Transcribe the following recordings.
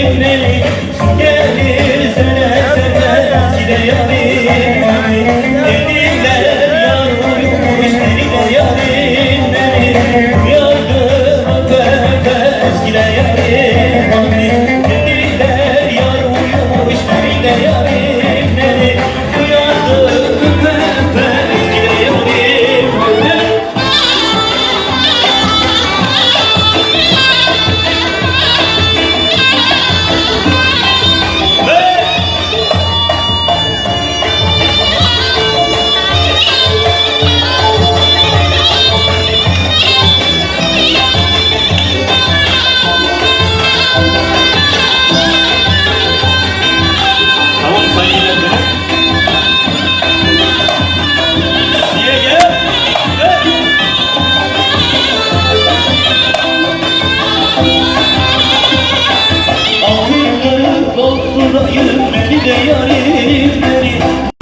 yarim neli su gelir sene sene eskide yarim hani dediler yar uyumuş beni de yarim neli yardım öpe eskide yarim hani dediler yar uyumuş beni de yarim neli yardım öpe eskide yarim hani. Doldurayım beni de yarim beni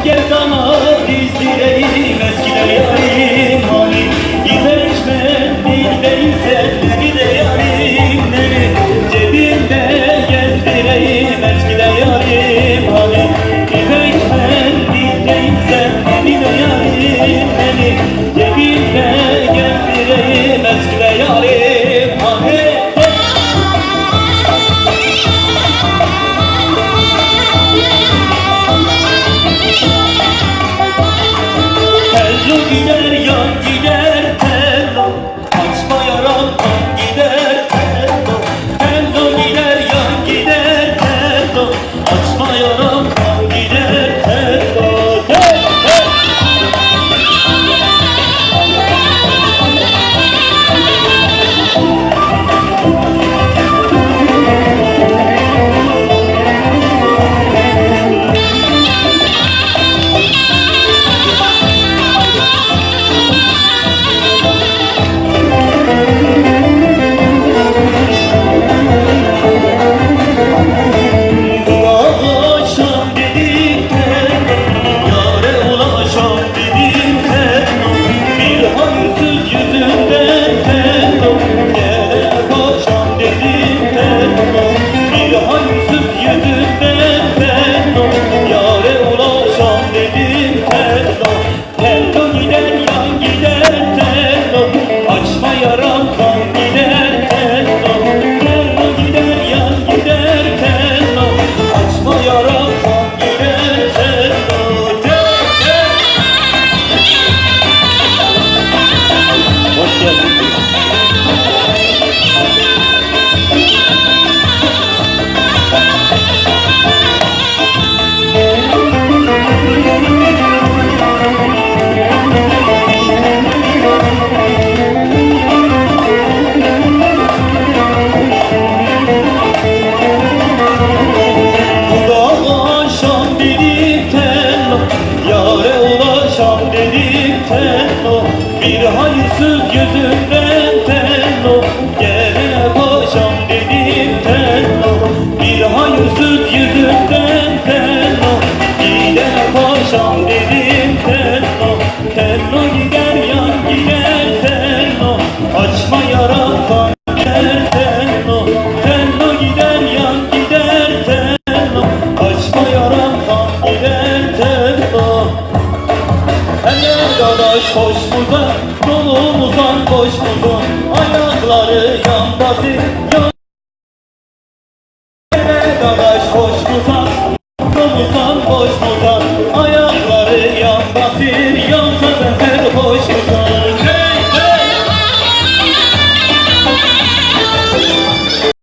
gel sana dizdireyim eskide yarim hani İteşmen bir değilse beni de yarim beni cebimde gezdireyim eskide yarim hani İteşmen bir değilse beni de yarim beni cebimde gezdireyim eskide yarim hani. Tello gider yan gider tello açma yaram kan gider tello tello gider yan gider tello açma yaram kan gider tello bir hayırsız yüzünden tello gelene paşam dedim tello bir hayırsız yüzünden tello gidene paşam dedim tello tello gider yan gider tello açma yaram kan gider tello tello gider yan gider tello açma yaram kan gider tello. Dadaş koşmuza, yolumuzdan koşmuzun ayakları yan basır yan. Dadaş koşmuza, yolumuzdan koşmuzan